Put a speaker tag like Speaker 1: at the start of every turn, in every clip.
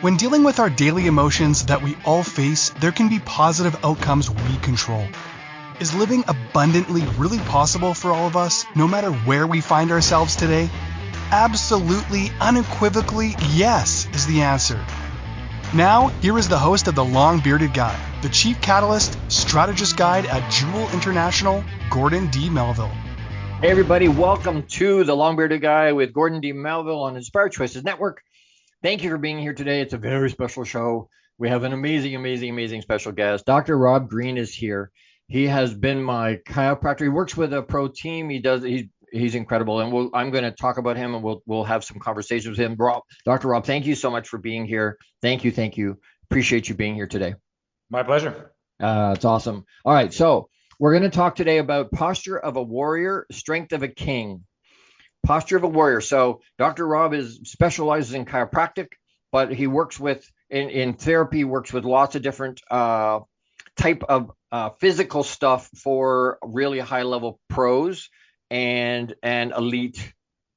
Speaker 1: When dealing with our daily emotions that we all face, there can be positive outcomes we control. Is living abundantly really possible for all of us, no matter where we find ourselves today? Absolutely, unequivocally, yes is the answer. Now, here is the host of The Long Bearded Guy, the Chief Catalyst, Strategist Guide at Jewel International, Gordon D. Melville.
Speaker 2: Hey everybody, welcome to The Long Bearded Guy with Gordon D. Melville on Inspired Choices Network. Thank you for being here today. It's a very special show. We have an amazing special guest. Dr. Rob Green is here. He has been my chiropractor. He works with a pro team. He's incredible, and I'm going to talk about him, and we'll have some conversations with him. Dr. Rob, thank you so much for being here. Thank you. Appreciate you being here today.
Speaker 3: My pleasure.
Speaker 2: It's awesome. All right, so we're going to talk today about posture of a warrior, strength of a king. Posture of a warrior. So Dr. Rob specializes in chiropractic, but he works in therapy, works with lots of different type of physical stuff for really high level pros and elite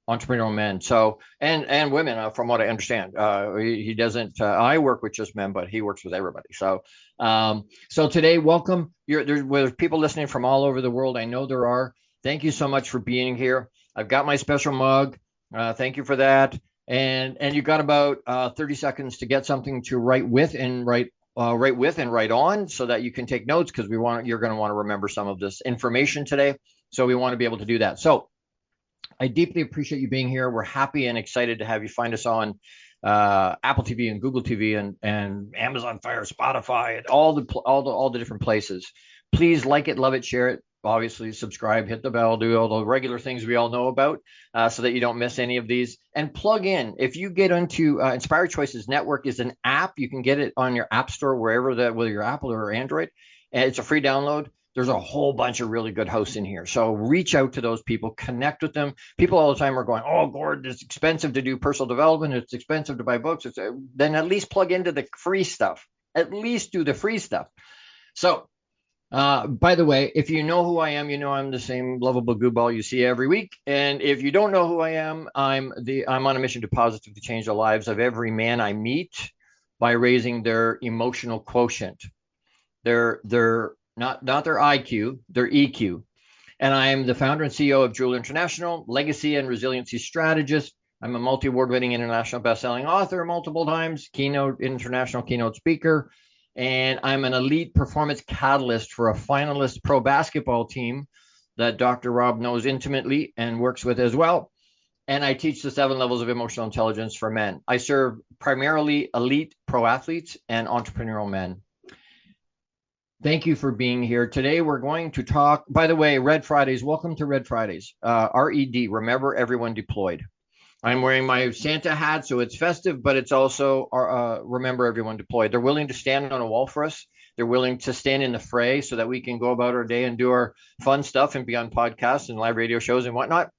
Speaker 2: entrepreneurial men. So and women, from what I understand. He doesn't. I work with just men, but he works with everybody. So today, welcome. There's people listening from all over the world. I know there are. Thank you so much for being here. I've got my special mug. Thank you for that. And you've got about 30 seconds to get something to write with and write on, so that you can take notes, because you're going to want to remember some of this information today. So we want to be able to do that. So I deeply appreciate you being here. We're happy and excited to have you. Find us on Apple TV and Google TV and Amazon Fire, Spotify, all the different places. Please like it, love it, share it. Obviously, subscribe, hit the bell, do all the regular things we all know about, so that you don't miss any of these. And plug in. If you get into Inspired Choices Network is an app. You can get it on your app store, whether you're Apple or Android. And it's a free download. There's a whole bunch of really good hosts in here. So reach out to those people, connect with them. People all the time are going, "Oh, Gord, it's expensive to do personal development. It's expensive to buy books." Then at least plug into the free stuff. At least do the free stuff. So, by the way, if you know who I am, you know I'm the same lovable goofball you see every week. And if you don't know who I am, I'm on a mission to positively change the lives of every man I meet by raising their emotional quotient. Their not their IQ, their EQ. And I am the founder and CEO of Jewel International, legacy and resiliency strategist. I'm a multi-award winning international best-selling author multiple times, international keynote speaker. And I'm an elite performance catalyst for a finalist pro basketball team that Dr. Rob knows intimately and works with as well. And I teach the 7 levels of emotional intelligence for men. I serve primarily elite pro athletes and entrepreneurial men. Thank you for being here. Today, we're going to talk, by the way, Red Fridays. Welcome to Red Fridays. RED, Remember Everyone Deployed. I'm wearing my Santa hat, so it's festive, but it's also Remember Everyone Deployed. They're willing to stand on a wall for us. They're willing to stand in the fray so that we can go about our day and do our fun stuff and be on podcasts and live radio shows and whatnot.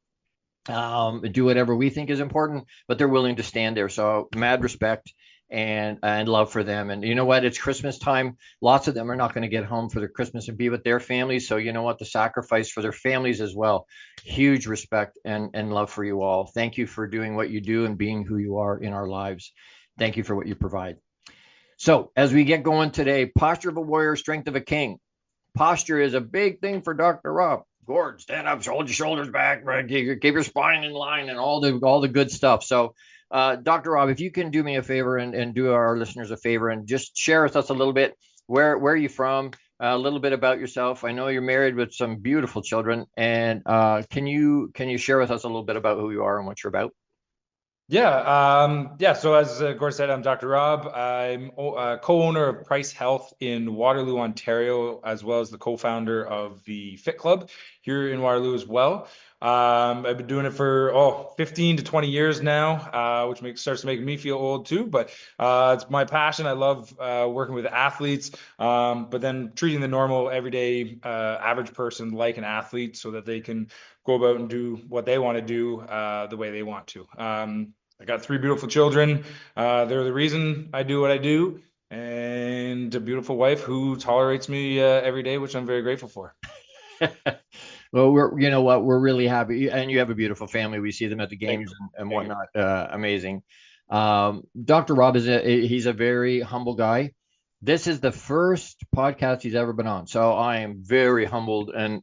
Speaker 2: Do whatever we think is important, but they're willing to stand there. So mad respect and love for them. And you know what? It's Christmas time. Lots of them are not going to get home for their Christmas and be with their families. So you know what? The sacrifice for their families as well. Huge respect and love for you all. Thank you for doing what you do and being who you are in our lives. Thank you for what you provide. So as we get going today, posture of a warrior, strength of a king. Posture is a big thing for Dr. Rob. Gord, stand up, hold your shoulders back, keep your spine in line, and all the good stuff. So Dr. Rob, if you can do me a favor and do our listeners a favor and just share with us a little bit, where are you from, a little bit about yourself. I know you're married with some beautiful children, and can you share with us a little bit about who you are and what you're about?
Speaker 3: Yeah. So as Gord said, I'm Dr. Rob. I'm a co-owner of Price Health in Waterloo, Ontario, as well as the co-founder of the Fit Club here in Waterloo as well. I've been doing it for 15 to 20 years now, which starts to make me feel old too. But it's my passion. I love working with athletes, but then treating the normal, everyday, average person like an athlete, so that they can go about and do what they want to do the way they want to. I got 3 beautiful children. They're the reason I do what I do, and a beautiful wife who tolerates me every day, which I'm very grateful for.
Speaker 2: Well, we're really happy, and you have a beautiful family. We see them at the games and whatnot. Amazing. Dr. Rob he's a very humble guy. This is the first podcast he's ever been on, so I am very humbled and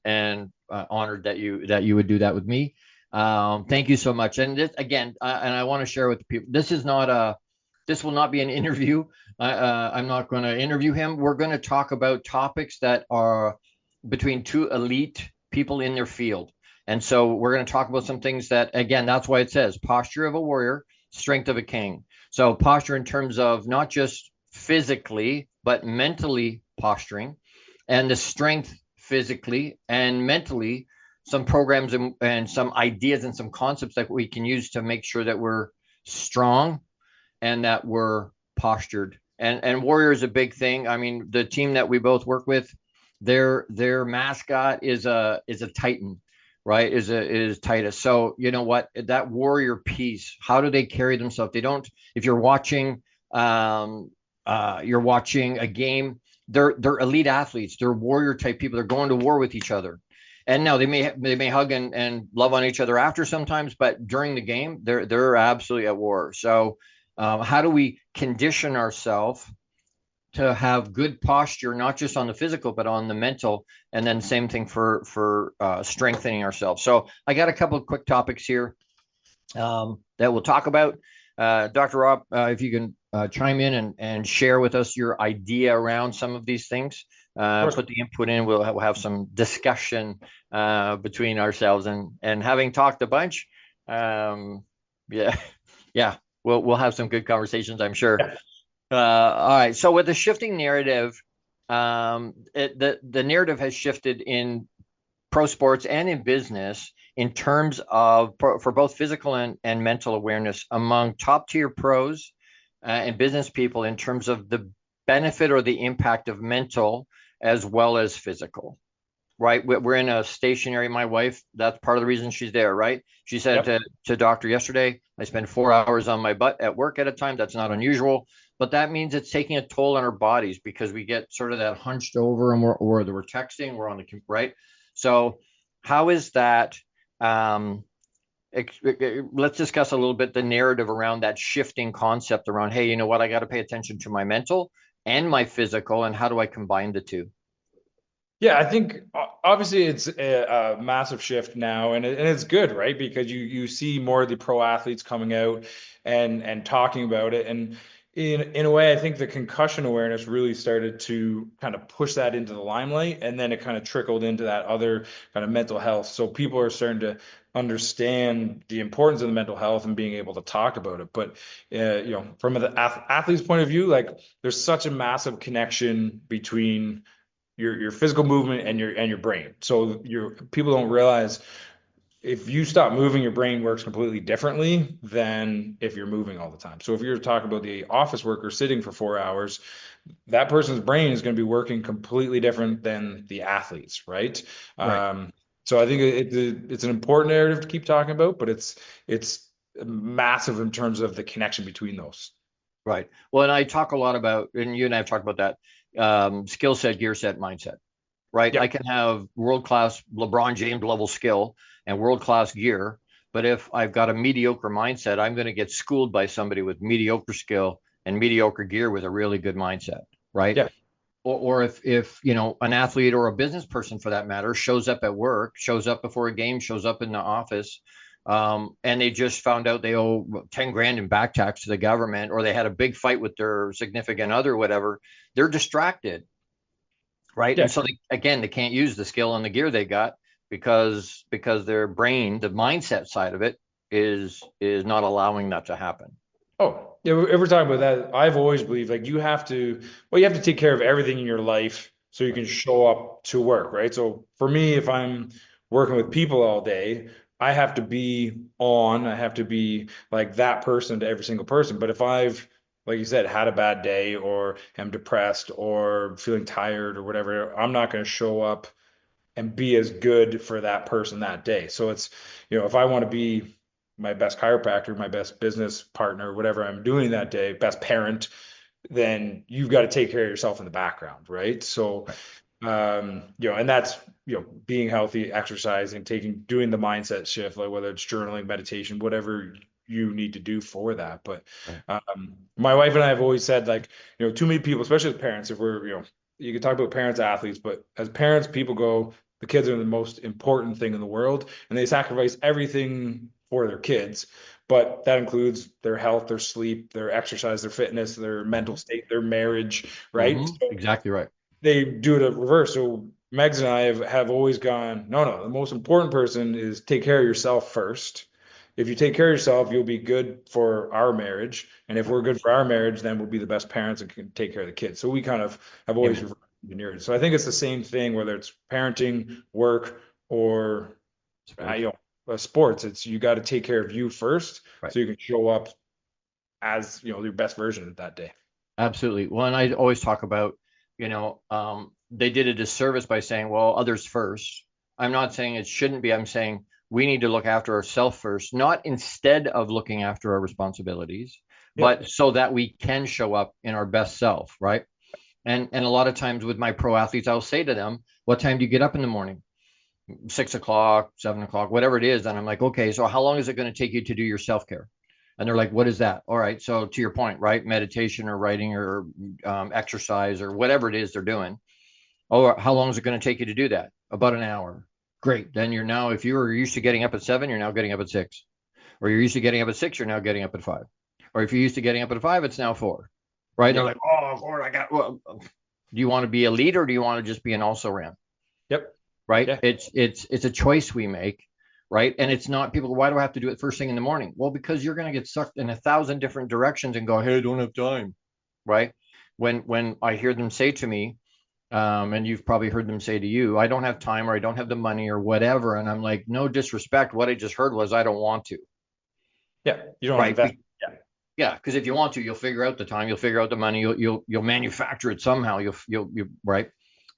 Speaker 2: honored that you would do that with me. Thank you so much. And this again, and I want to share with the people. This will not be an interview. I'm not going to interview him. We're going to talk about topics that are between two elite people in their field. And so we're going to talk about some things that, again, that's why it says posture of a warrior, strength of a king. So posture in terms of not just physically, but mentally posturing, and the strength physically and mentally, some programs and some ideas and some concepts that we can use to make sure that we're strong and that we're postured. And warrior is a big thing. I mean, the team that we both work with, their mascot is a Titan, right? Is Titus. So you know what? That warrior piece, how do they carry themselves? They don't. If you're watching a game, they're elite athletes. They're warrior type people. They're going to war with each other. And now they may hug and love on each other after sometimes, but during the game, they're absolutely at war. So how do we condition ourselves to have good posture, not just on the physical, but on the mental, and then same thing for strengthening ourselves. So I got a couple of quick topics here that we'll talk about. Dr. Rob, if you can chime in and share with us your idea around some of these things, put the input in. We'll have some discussion between ourselves, and having talked a bunch, yeah, we'll have some good conversations, I'm sure.
Speaker 3: Yeah.
Speaker 2: All right. So with the shifting narrative, the narrative has shifted in pro sports and in business in terms of for both physical and mental awareness among top tier pros and business people in terms of the benefit or the impact of mental as well as physical. Right. We're in a stationary. My wife, that's part of the reason she's there. Right. She said to doctor yesterday, I spend 4 hours on my butt at work at a time. That's not unusual, but that means it's taking a toll on our bodies because we get sort of that hunched over and we're texting, we're on the right. So how is that? Let's discuss a little bit the narrative around that shifting concept around, hey, you know what? I got to pay attention to my mental and my physical, and how do I combine the two?
Speaker 3: Yeah, I think obviously it's a massive shift now, and it's good, right? Because you see more of the pro athletes coming out and talking about it, and in a way, I think the concussion awareness really started to kind of push that into the limelight, and then it kind of trickled into that other kind of mental health. So people are starting to understand the importance of the mental health and being able to talk about it. But from the athlete's point of view, like there's such a massive connection between your physical movement and your brain. So your people don't realize if you stop moving, your brain works completely differently than if you're moving all the time. So if you're talking about the office worker sitting for 4 hours, that person's brain is going to be working completely different than the athletes, right?
Speaker 2: Right.
Speaker 3: So I think it's an important narrative to keep talking about, but it's massive in terms of the connection between those.
Speaker 2: Right. Well, and I talk a lot about, and you and I have talked about that skill set, gear set, mindset. Right. I
Speaker 3: Yep.
Speaker 2: can have world class LeBron James level skill and world class gear, but if I've got a mediocre mindset, I'm going to get schooled by somebody with mediocre skill and mediocre gear with a really good mindset. Right.
Speaker 3: Yeah.
Speaker 2: Or if an athlete or a business person for that matter shows up at work, shows up before a game, shows up in the office, and they just found out they owe 10 grand in back tax to the government, or they had a big fight with their significant other, whatever, they're distracted, right?
Speaker 3: Yeah.
Speaker 2: And so they can't use the skill and the gear they got because their brain, the mindset side of it, is not allowing that to happen.
Speaker 3: Oh, yeah, if we're talking about that, I've always believed like you have to, well, you have to take care of everything in your life so you can show up to work, right? So for me, if I'm working with people all day, I have to be on, I have to be like that person to every single person. But if I've, like you said, had a bad day or am depressed or feeling tired or whatever, I'm not going to show up and be as good for that person that day. So it's, if I want to be my best chiropractor, my best business partner, whatever I'm doing that day, best parent, then you've got to take care of yourself in the background, right? So,
Speaker 2: Right.
Speaker 3: and that's, being healthy, exercising, doing the mindset shift, like whether it's journaling, meditation, whatever you need to do for that. But
Speaker 2: Right.
Speaker 3: my wife and I have always said, like, too many people, especially as parents, if we're, you can talk about parents, athletes, but as parents, people go, the kids are the most important thing in the world, and they sacrifice everything for their kids. But that includes their health, their sleep, their exercise, their fitness, their mental state, their marriage, right? So
Speaker 2: Exactly right.
Speaker 3: they do it at reverse. So Megs and I have always gone, no, the most important person is take care of yourself first. If you take care of yourself, you'll be good for our marriage. And if we're good for our marriage, then we'll be the best parents and can take care of the kids. So we kind of have always
Speaker 2: Amen.
Speaker 3: engineered. So I think it's the same thing, whether it's parenting, work, or
Speaker 2: Sports.
Speaker 3: sports. It's you got to take care of you first
Speaker 2: Right.
Speaker 3: so you can show up as your best version of that day.
Speaker 2: Absolutely. Well, and I always talk about, they did a disservice by saying, well, others first. I'm not saying it shouldn't be. I'm saying we need to look after ourselves first, not instead of looking after our responsibilities,
Speaker 3: Yep.
Speaker 2: but so that we can show up in our best self, right? And a lot of times with my pro athletes, I'll say to them, what time do you get up in the morning? 6 o'clock, 7 o'clock, whatever it is. And I'm like, okay, so how long is it going to take you to do your self-care? And they're like, what is that? All right. So to your point, right? Meditation or writing or exercise or whatever it is they're doing. Oh, how long is it going to take you to do that? About an hour. Great. Then you're now, if you were used to getting up at 7, you're now getting up at 6. Or you're used to getting up at 6, you're now getting up at 5. Or if you're used to getting up at 5, it's now 4. Right. And they're like, oh, Lord, well, do you want to be a leader or do you want to just be an also ran?
Speaker 3: Yep.
Speaker 2: Right.
Speaker 3: Yeah.
Speaker 2: It's a choice we make. Right. And it's not people, why do I have to do it first thing in the morning? Well, because you're going to get sucked in 1,000 different directions and go, hey, I don't have time. Right. When I hear them say to me, and you've probably heard them say to you, I don't have time or I don't have the money or whatever. And I'm like, no disrespect. What I just heard was I don't want to.
Speaker 3: Yeah. You don't
Speaker 2: Right.
Speaker 3: invest.
Speaker 2: Yeah. Because if you want to, you'll figure out the time, you'll figure out the money, you'll manufacture it somehow. You'll right.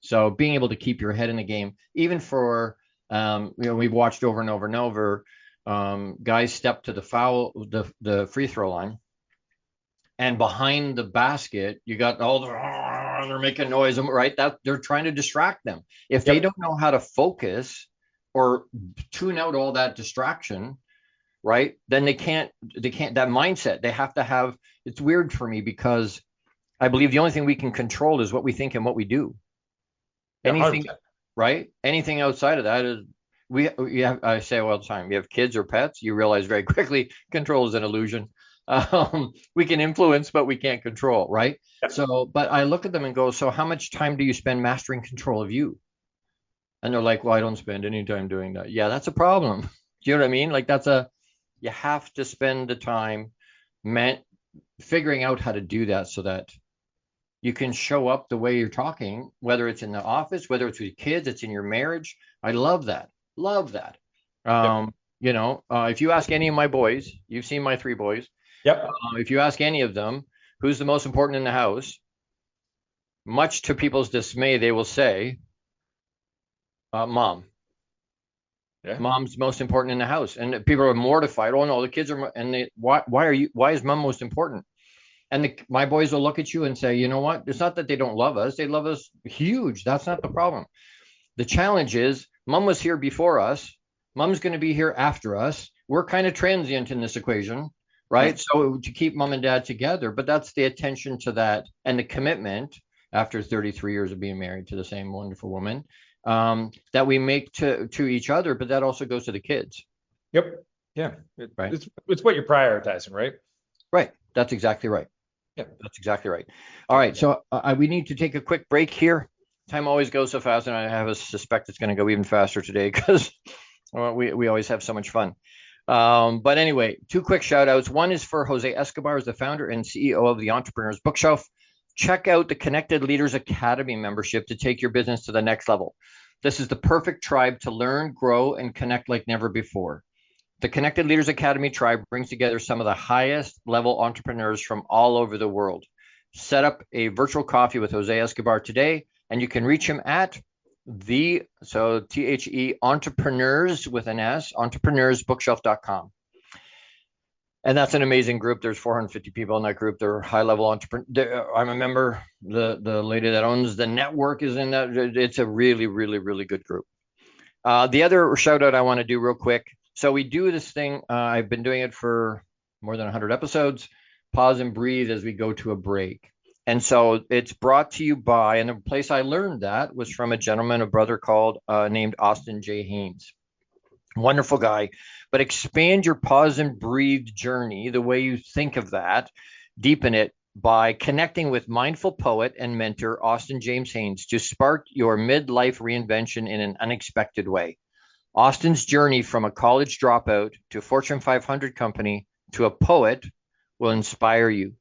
Speaker 2: So being able to keep your head in the game, even for we've watched over and over and over, guys step to the free throw line, and behind the basket, you got all they're making noise, right? That they're trying to distract them. If they don't know how to focus or tune out all that distraction, right? Then they can't that mindset. They have to have. It's weird for me because I believe the only thing we can control is what we think and what we do. Anything,
Speaker 3: 100%.
Speaker 2: right? Anything outside of that is we have. I say all the time, you have kids or pets, you realize very quickly control is an illusion. We can influence, but we can't control, right?
Speaker 3: Yeah.
Speaker 2: So, but I look at them and go, so how much time do you spend mastering control of you? And they're like, well, I don't spend any time doing that. Yeah, that's a problem. Do you know what I mean? Like you have to spend the time figuring out how to do that so that you can show up the way you're talking, whether it's in the office, whether it's with kids, it's in your marriage. I love that. Love that. If you ask any of my boys, you've seen my 3 boys.
Speaker 3: Yep.
Speaker 2: If you ask any of them, who's the most important in the house, much to people's dismay, they will say, mom.
Speaker 3: Yeah.
Speaker 2: Mom's most important in the house. And people are mortified. Oh no, the kids are, and why is mom most important? And my boys will look at you and say, you know what? It's not that they don't love us. They love us huge. That's not the problem. The challenge is mom was here before us. Mom's going to be here after us. We're kind of transient in this equation, right? So to keep mom and dad together, but that's the attention to that and the commitment after 33 years of being married to the same wonderful woman that we make to each other, but that also goes to the kids.
Speaker 3: Yep. Yeah.
Speaker 2: Right.
Speaker 3: It's what you're prioritizing, right?
Speaker 2: Right. That's exactly right.
Speaker 3: Yeah.
Speaker 2: That's exactly right. All right. So we need to take a quick break here. Time always goes so fast, and I have a suspect it's going to go even faster today because we always have so much fun. But anyway, 2 quick shout outs. One is for Jose Escobar, as the founder and CEO of the Entrepreneur's Bookshelf. Check out the Connected Leaders Academy membership to take your business to the next level. This is the perfect tribe to learn, grow, and connect like never before. The Connected Leaders Academy tribe brings together some of the highest level entrepreneurs from all over the world. Set up a virtual coffee with Jose Escobar today, and you can reach him at THE entrepreneurs with an S, entrepreneursbookshelf.com. And that's an amazing group. There's 450 people in that group. They're high-level entrepreneurs. I'm a member. The lady that owns the network is in that. It's a really, really, really good group. The other shout out I want to do real quick. So we do this thing. I've been doing it for more than 100 episodes. Pause and breathe as we go to a break. And so it's brought to you by, and the place I learned that was from a gentleman, a brother called named Austin J. Haynes. Wonderful guy. But expand your pause and breathe journey, the way you think of that, deepen it by connecting with mindful poet and mentor Austin James Haynes to spark your midlife reinvention in an unexpected way. Austin's journey from a college dropout to a Fortune 500 company to a poet will inspire you.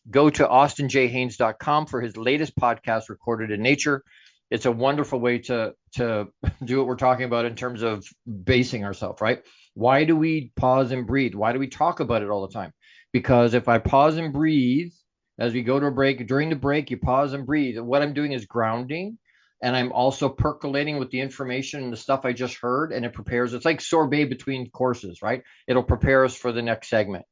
Speaker 2: Go to austinjhaynes.com for his latest podcast, Recorded in Nature. It's a wonderful way to do what we're talking about in terms of basing ourselves, right? Why do we pause and breathe? Why do we talk about it all the time? Because if I pause and breathe as we go to a break, during the break, you pause and breathe. What I'm doing is grounding, and I'm also percolating with the information and the stuff I just heard, and it prepares. It's like sorbet between courses, right? It'll prepare us for the next segment.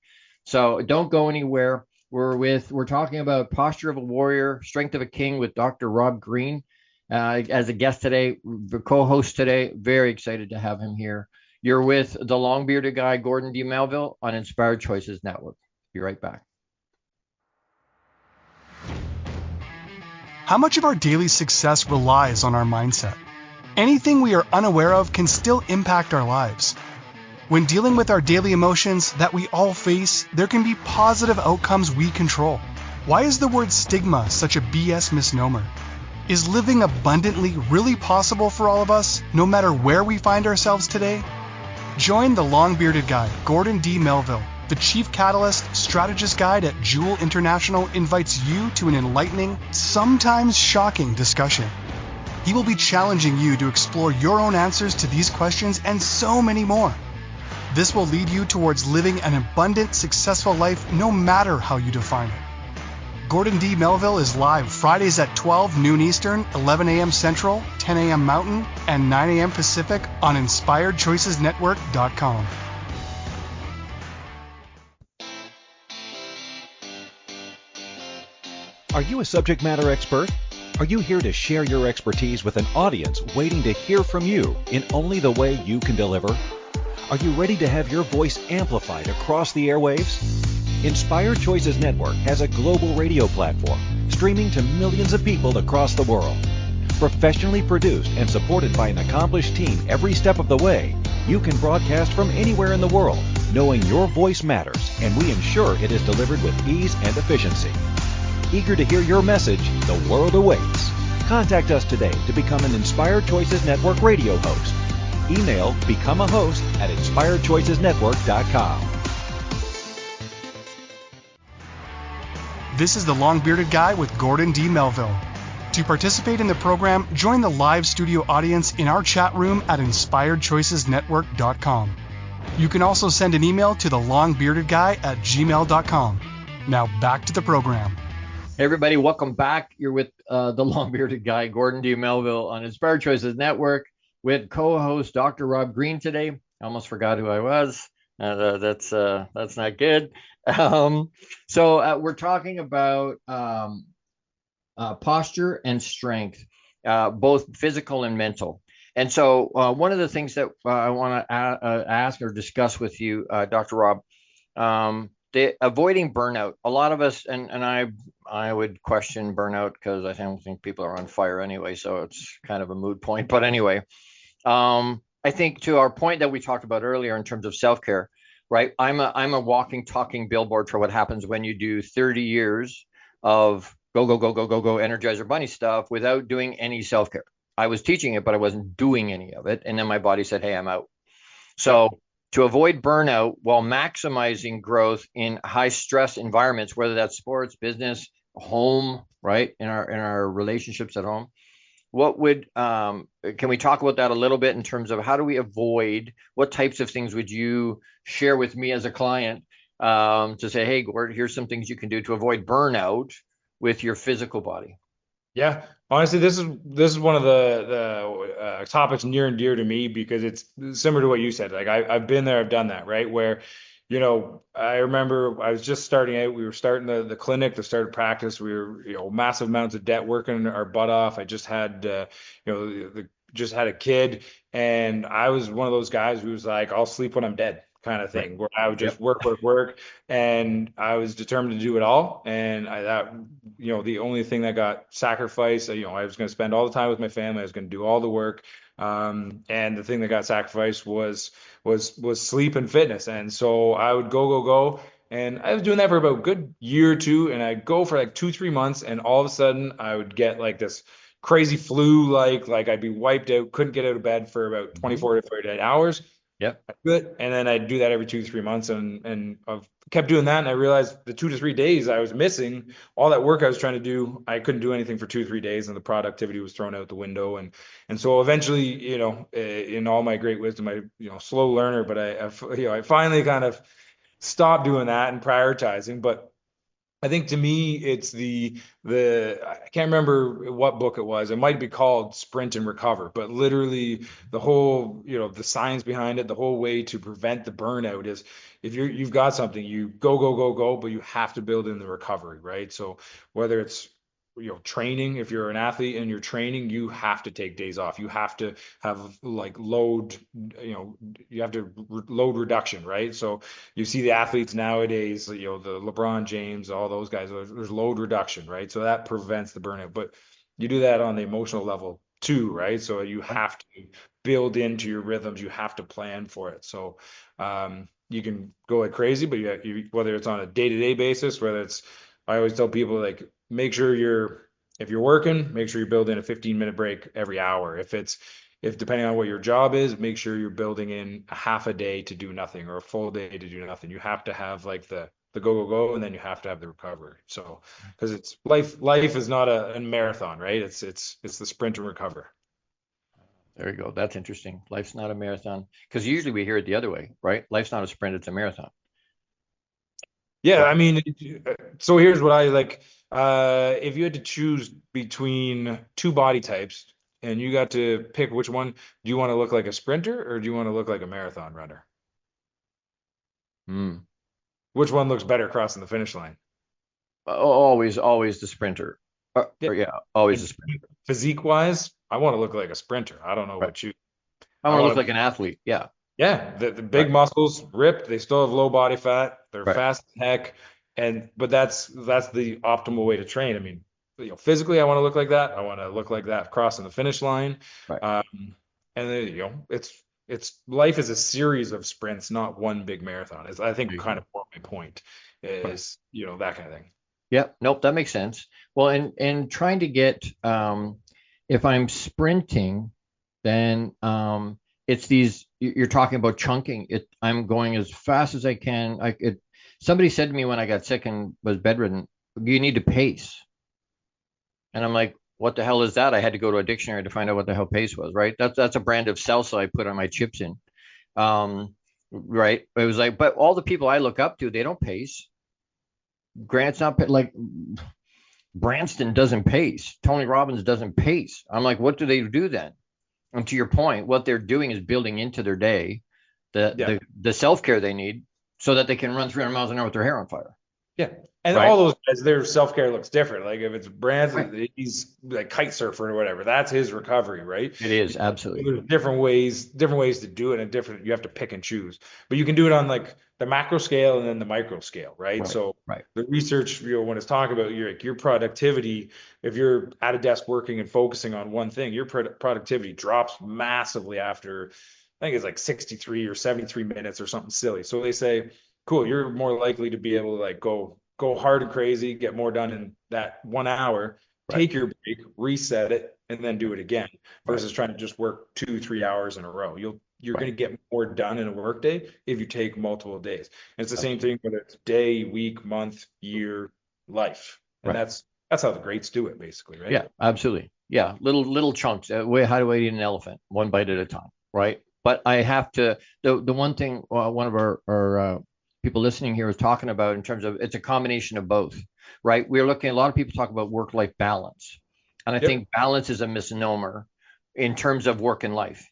Speaker 2: So don't go anywhere. We're talking about posture of a warrior, strength of a king with Dr. Rob Green as a guest today, the co-host today. Very excited to have him here. You're with the long-bearded guy, Gordon D. Melville, on Inspired Choices Network. Be right back.
Speaker 1: How much of our daily success relies on our mindset? Anything we are unaware of can still impact our lives. When dealing with our daily emotions that we all face, there can be positive outcomes we control. Why is the word stigma such a BS misnomer? Is living abundantly really possible for all of us, no matter where we find ourselves today? Join the long-bearded guy, Gordon D. Melville. The Chief Catalyst Strategist Guide at Jewel International invites you to an enlightening, sometimes shocking discussion. He will be challenging you to explore your own answers to these questions and so many more. This will lead you towards living an abundant, successful life no matter how you define it. Gordon D. Melville is live Fridays at 12 noon Eastern, 11 a.m. Central, 10 a.m. Mountain, and 9 a.m. Pacific on InspiredChoicesNetwork.com.
Speaker 4: Are you a subject matter expert? Are you here to share your expertise with an audience waiting to hear from you in only the way you can deliver? Are you ready to have your voice amplified across the airwaves? Inspired Choices Network has a global radio platform streaming to millions of people across the world. Professionally produced and supported by an accomplished team every step of the way, you can broadcast from anywhere in the world, knowing your voice matters, and we ensure it is delivered with ease and efficiency. Eager to hear your message, the world awaits. Contact us today to become an Inspired Choices Network radio host. Email becomeahost@inspiredchoicesnetwork.com.
Speaker 1: This is the long-bearded guy with Gordon D. Melville. To participate in the program, join the live studio audience in our chat room at InspiredChoicesNetwork.com. You can also send an email to thelongbeardedguy@gmail.com. Now back to the program.
Speaker 2: Hey everybody, welcome back. You're with the long-bearded guy, Gordon D. Melville, on Inspired Choices Network with co-host Dr. Rob Green today. I almost forgot who I was. That's not good. So we're talking about posture and strength, both physical and mental. And so one of the things that I want to ask or discuss with you, Dr. Rob, avoiding burnout. A lot of us, and I would question burnout because I don't think people are on fire anyway, so it's kind of a moot point. But anyway, I think to our point that we talked about earlier in terms of self-care, right? I'm a walking, talking billboard for what happens when you do 30 years of go, Energizer Bunny stuff without doing any self-care. I was teaching it, but I wasn't doing any of it. And then my body said, hey, I'm out. So to avoid burnout while maximizing growth in high stress environments, whether that's sports, business, home, right? In our relationships at home, what would, can we talk about that a little bit in terms of how do we avoid, what types of things would you share with me as a client to say, hey, Gord, here's some things you can do to avoid burnout with your physical body?
Speaker 3: Yeah, honestly, this is one of the topics near and dear to me because it's similar to what you said. Like I've been there, I've done that, right? Where, I remember I was just starting out. We were starting the clinic, the start of practice. We were, massive amounts of debt, working our butt off. I just had, just had a kid, and I was one of those guys who was like, I'll sleep when I'm dead. kind of
Speaker 2: Right.
Speaker 3: thing, where I would
Speaker 2: Yep.
Speaker 3: just work, and I was determined to do it all. And the only thing that got sacrificed, I was going to spend all the time with my family. I was going to do all the work. And the thing that got sacrificed was sleep and fitness. And so I would go. And I was doing that for about a good year or two, and I'd go for like 2, 3 months, and all of a sudden I would get like this crazy flu, like I'd be wiped out, couldn't get out of bed for about
Speaker 2: Mhm.
Speaker 3: 24 to 38 hours.
Speaker 2: Yep.
Speaker 3: I do it, and then I'd do that every 2, 3 months, and I've kept doing that, and I realized the 2 to 3 days I was missing all that work I was trying to do, I couldn't do anything for 2, 3 days, and the productivity was thrown out the window, and so eventually, in all my great wisdom, slow learner, but I finally kind of stopped doing that and prioritizing, but I think to me, it's the I can't remember what book it was. It might be called Sprint and Recover, but literally the whole, the science behind it, the whole way to prevent the burnout is if you've got something, you go, but you have to build in the recovery, right? So whether it's training, if you're an athlete and you're training, you have to take days off. You have to have like load, you have to load reduction, right? So you see the athletes nowadays, the LeBron James, all those guys, there's load reduction, right? So that prevents the burnout. But you do that on the emotional level too, right? So you have to build into your rhythms, you have to plan for it. So you can go like crazy, but whether it's on a day-to-day basis, whether it's, I always tell people like make sure if you're working, make sure you build in a 15-minute break every hour. If depending on what your job is, make sure you're building in a half a day to do nothing or a full day to do nothing. You have to have like the go, and then you have to have the recovery. So because it's life is not a marathon, right? It's the sprint and recover.
Speaker 2: There you go. That's interesting. Life's not a marathon, because usually we hear it the other way, right? Life's not a sprint, it's a marathon.
Speaker 3: Yeah, I
Speaker 2: Right.
Speaker 3: mean, so here's what I like. If you had to choose between two body types and you got to pick which one, do you want to look like a sprinter or do you want to look like a marathon runner?
Speaker 2: Mm.
Speaker 3: Which one looks better crossing the finish line?
Speaker 2: Always the sprinter.
Speaker 3: Yeah.
Speaker 2: Yeah, always the
Speaker 3: And
Speaker 2: sprinter.
Speaker 3: physique wise, I want to look like a sprinter. I don't know
Speaker 2: Right.
Speaker 3: about you.
Speaker 2: I
Speaker 3: I
Speaker 2: want to look
Speaker 3: want
Speaker 2: like
Speaker 3: to,
Speaker 2: an athlete. Yeah.
Speaker 3: yeah, the big
Speaker 2: Right.
Speaker 3: muscles ripped. They still have low body fat. They're
Speaker 2: Right.
Speaker 3: fast as heck. But that's the optimal way to train. I mean, physically, I want to look like that. I want to look like that crossing the finish line.
Speaker 2: Right.
Speaker 3: And then, it's life is a series of sprints, not one big marathon. Is I
Speaker 2: There
Speaker 3: think
Speaker 2: you
Speaker 3: kind
Speaker 2: go.
Speaker 3: of more my point
Speaker 2: Right.
Speaker 3: is, that kind of thing.
Speaker 2: Yep. Nope. That makes sense. Well, and trying to get if I'm sprinting, then it's these you're talking about chunking. I'm going as fast as I can. Somebody said to me when I got sick and was bedridden, you need to pace. And I'm like, what the hell is that? I had to go to a dictionary to find out what the hell pace was, right? That's a brand of salsa I put on my chips in. Right. It was like, but all the people I look up to, they don't pace. Grant's not like Branston doesn't pace. Tony Robbins doesn't pace. I'm like, what do they do then? And to your point, what they're doing is building into their day
Speaker 3: Yeah.
Speaker 2: the self-care they need so that they can run 300 miles an hour with their hair on fire.
Speaker 3: Yeah. And
Speaker 2: Right.
Speaker 3: all those guys, their self-care looks different. Like if it's
Speaker 2: Right.
Speaker 3: Brands, he's like kite surfer or whatever. That's his recovery, right?
Speaker 2: It is absolutely.
Speaker 3: There's different ways to do it, and you have to pick and choose. But you can do it on like the macro scale and then the micro scale, right?
Speaker 2: Right.
Speaker 3: So
Speaker 2: Right.
Speaker 3: the research, when it's talking about your productivity, if you're at a desk working and focusing on one thing, your productivity drops massively after, I think it's like 63 or 73 minutes or something silly. So they say, cool, you're more likely to be able to like go hard and crazy, get more done in that 1 hour,
Speaker 2: Right.
Speaker 3: take your break, reset it, and then do it again
Speaker 2: Right.
Speaker 3: versus trying to just work 2, 3 hours in a row. You're
Speaker 2: Right.
Speaker 3: going to get more done in a workday if you take multiple days. And it's the same
Speaker 2: Absolutely.
Speaker 3: thing whether it's day, week, month, year, life. And
Speaker 2: Right.
Speaker 3: that's how the greats do it basically, right?
Speaker 2: Yeah, absolutely. Yeah, little chunks. How do I eat an elephant? One bite at a time, right? But I have to. The one thing one of our people listening here is talking about in terms of it's a combination of both, right? We're looking. A lot of people talk about work-life balance, and I
Speaker 3: Yep.
Speaker 2: think balance is a misnomer in terms of work and life,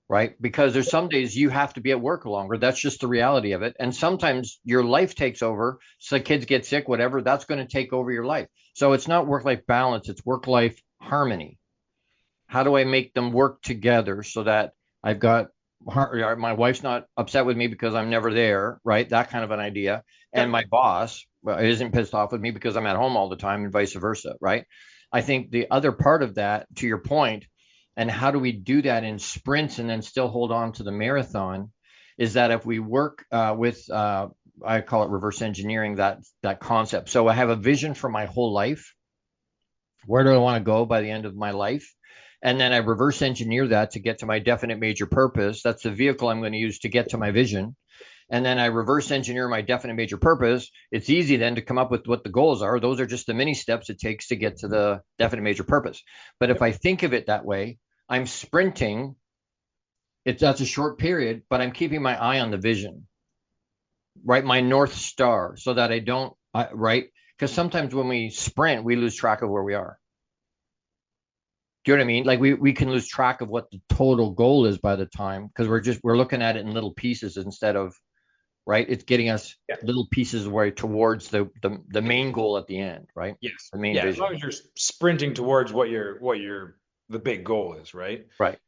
Speaker 2: right? Because there's some days you have to be at work longer. That's just the reality of it. And sometimes your life takes over. So kids get sick, whatever, that's going to take over your life. So it's not work-life balance, it's work-life harmony. How do I make them work together so that I've got my wife's not upset with me because I'm never there, right? That kind of an idea. And my boss isn't pissed off with me because I'm at home all the time and vice versa, right? I think the other part of that, to your point, and how do we do that in sprints and then still hold on to the marathon, is that if we work with, I call it reverse engineering that concept. So I have a vision for my whole life. Where do I want to go by the end of my life? And then I reverse engineer that to get to my definite major purpose. That's the vehicle I'm going to use to get to my vision. And then I reverse engineer my definite major purpose. It's easy then to come up with what the goals are. Those are just the mini steps it takes to get to the definite major purpose. But if I think of it that way, I'm sprinting. That's a short period, but I'm keeping my eye on the vision, right? My North Star, so that I don't, right? Because sometimes when we sprint, we lose track of where we are. Do you know what I mean? Like we can lose track of what the total goal is by the time, because we're looking at it in little pieces instead of, right? It's getting us little pieces way towards the main goal at the end, right?
Speaker 3: Yes.
Speaker 2: The main
Speaker 3: vision. As
Speaker 2: vision.
Speaker 3: long as you're sprinting towards what the big goal is, right?
Speaker 2: Right.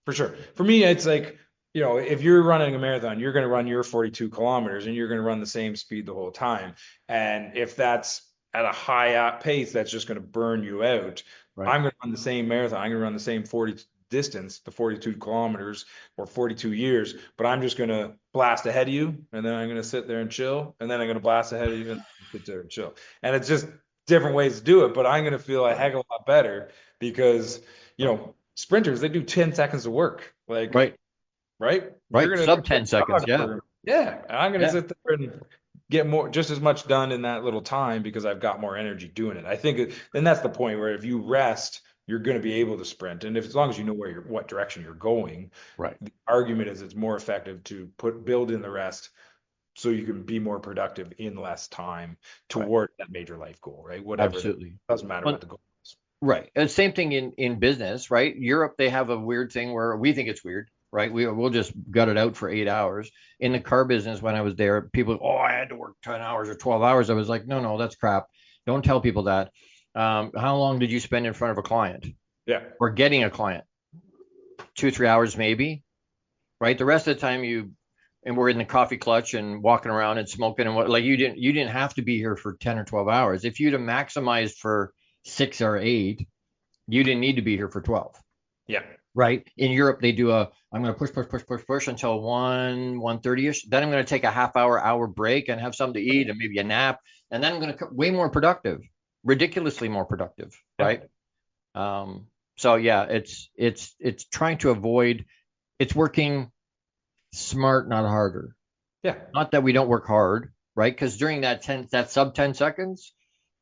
Speaker 3: For sure. For me, it's like, if you're running a marathon, you're going to run your 42 kilometers and you're going to run the same speed the whole time. And if that's at a high pace, that's just going to burn you out. Right. I'm going to run the same marathon. I'm going to run the same 40 distance, the 42 kilometers or 42 years, but I'm just going to blast ahead of you. And then I'm going to sit there and chill. And then I'm going to blast ahead of you and sit there and chill. And it's just different ways to do it, but I'm going to feel a heck of a lot better because, sprinters, they do 10 seconds of work. Like, right.
Speaker 2: You're gonna sub 10 seconds.
Speaker 3: Yeah. I'm going to sit there and get just as much done in that little time because I've got more energy doing it. I think then that's the point where if you rest, you're going to be able to sprint. And as long as you know what direction you're going,
Speaker 2: right.
Speaker 3: The argument is it's more effective to build in the rest so you can be more productive in less time toward that major life goal, right? Whatever.
Speaker 2: Absolutely.
Speaker 3: It doesn't matter what the goal is.
Speaker 2: Right. And same thing in business, right? Europe, they have a weird thing where we think it's weird, right? We'll just gut it out for 8 hours. In the car business, when I was there, people, I had to work 10 hours or 12 hours. I was like, no, that's crap. Don't tell people that. How long did you spend in front of a client?
Speaker 3: Yeah.
Speaker 2: Or getting a client? 2-3 hours maybe, right? The rest of the time and we're in the coffee clutch and walking around and smoking and you didn't have to be here for 10 or 12 hours. If you'd have maximized for 6 or 8, you didn't need to be here for 12.
Speaker 3: Yeah.
Speaker 2: Right. In Europe, they do I'm going to push until 1:30ish. Then I'm going to take a hour break and have something to eat and maybe a nap. And then I'm going to way more productive, ridiculously more productive. Right. So yeah, it's trying to avoid, it's working smart, not harder.
Speaker 3: Yeah.
Speaker 2: Not that we don't work hard, right? Because during that sub 10 seconds,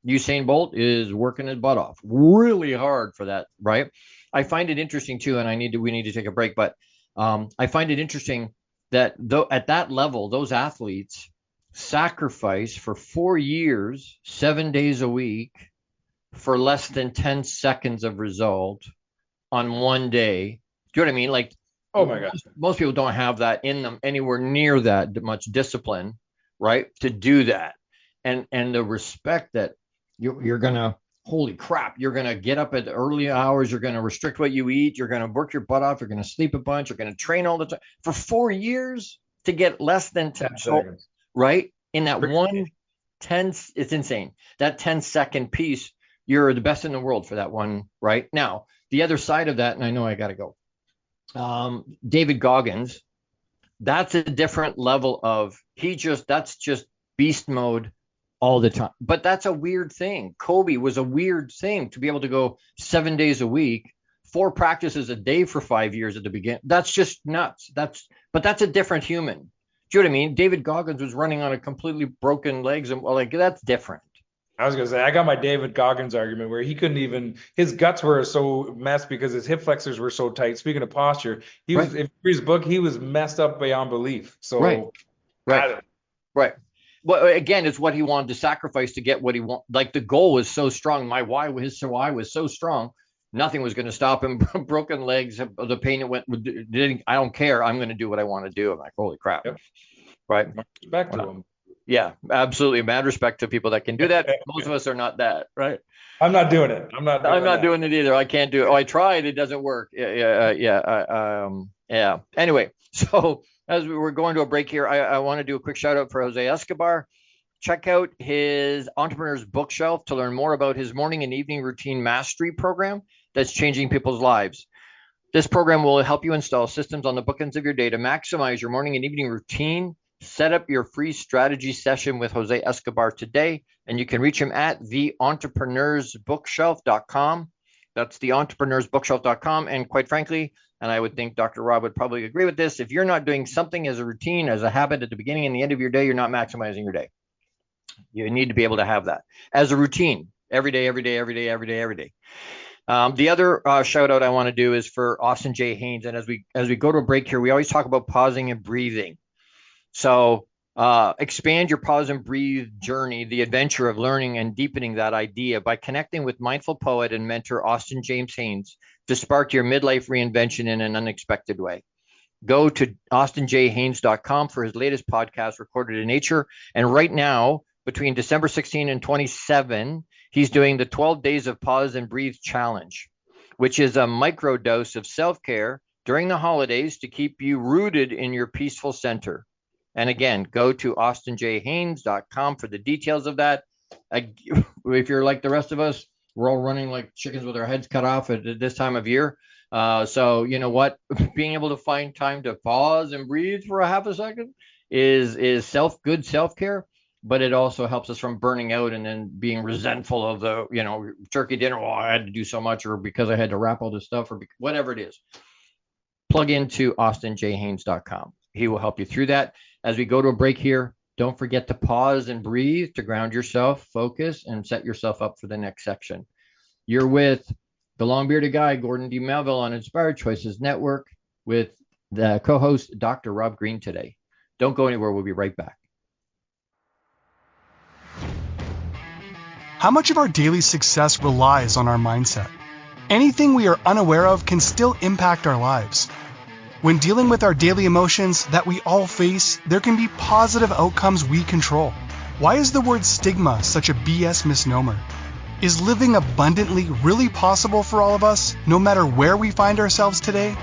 Speaker 2: Usain Bolt is working his butt off really hard for that, right? I find it interesting too, and we need to take a break, but I find it interesting that at that level, those athletes sacrifice for 4 years, 7 days a week for less than 10 seconds of result on one day. Do you know what I mean? Like,
Speaker 3: oh my God,
Speaker 2: most people don't have that in them anywhere near that much discipline, right? To do that. And the respect that you're going to, holy crap, you're going to get up at early hours. You're going to restrict what you eat. You're going to work your butt off. You're going to sleep a bunch. You're going to train all the time for 4 years to get less than 10 seconds, right? In that 10, it's insane. That 10-second piece, you're the best in the world for that one, right? Now, the other side of that, and I know I got to go. David Goggins, that's a different level of, that's just beast mode all the time. But that's a weird thing. Kobe was a weird thing to be able to go 7 days a week, 4 practices a day for 5 years at the beginning. That's just nuts. But that's a different human. Do you know what I mean? David Goggins was running on a completely broken legs, and that's different.
Speaker 3: I was going to say, I got my David Goggins argument where he couldn't even, his guts were so messed because his hip flexors were so tight. Speaking of posture, he was, if you read his book, he was messed up beyond belief. So,
Speaker 2: right. Well, again, it's what he wanted to sacrifice to get what he wanted. Like, the goal was so strong. His why was so strong. Nothing was going to stop him. Broken legs, the pain it went. I don't care. I'm going to do what I want to do. I'm like, holy crap.
Speaker 3: Yep.
Speaker 2: Right.
Speaker 3: Back to him.
Speaker 2: Yeah, absolutely. Mad respect to people that can do that. Most of us are not that, right?
Speaker 3: I'm not doing it. I'm not doing it either.
Speaker 2: I can't do it. I tried. It doesn't work. Yeah. Yeah. Anyway, so as we were going to a break here, I want to do a quick shout out for Jose Escobar. Check out his Entrepreneur's Bookshelf to learn more about his morning and evening routine mastery program that's changing people's lives. This program will help you install systems on the bookends of your day to maximize your morning and evening routine. Set up your free strategy session with Jose Escobar today, and you can reach him at theentrepreneursbookshelf.com. That's theentrepreneursbookshelf.com. And quite frankly, and I would think Dr. Rob would probably agree with this, if you're not doing something as a routine, as a habit at the beginning and the end of your day, you're not maximizing your day. You need to be able to have that as a routine every day, every day, every day, every day, every day. The other shout out I want to do is for Austin J. Haynes. And as we go to a break here, we always talk about pausing and breathing. So expand your pause and breathe journey, the adventure of learning and deepening that idea by connecting with mindful poet and mentor Austin James Haynes to spark your midlife reinvention in an unexpected way. Go to austinjhaynes.com for his latest podcast, Recorded in Nature. And right now, between December 16 and 27, he's doing the 12 Days of Pause and Breathe Challenge, which is a micro dose of self-care during the holidays to keep you rooted in your peaceful center. And again, go to austinjhaynes.com for the details of that. If you're like the rest of us, we're all running like chickens with our heads cut off at this time of year. So you know what? Being able to find time to pause and breathe for a half a second is good self-care, but it also helps us from burning out and then being resentful of the, turkey dinner. Oh, I had to do so much, or because I had to wrap all this stuff, or whatever it is. Plug into austinjhaynes.com. He will help you through that. As we go to a break here, don't forget to pause and breathe to ground yourself, focus, and set yourself up for the next section. You're with the long-bearded guy, Gordon D. Melville, on Inspired Choices Network with the co-host, Dr. Rob Green, today. Don't go anywhere. We'll be right back.
Speaker 1: How much of our daily success relies on our mindset? Anything we are unaware of can still impact our lives. When dealing with our daily emotions that we all face, there can be positive outcomes we control. Why is the word stigma such a BS misnomer? Is living abundantly really possible for all of us, no matter where we find ourselves today?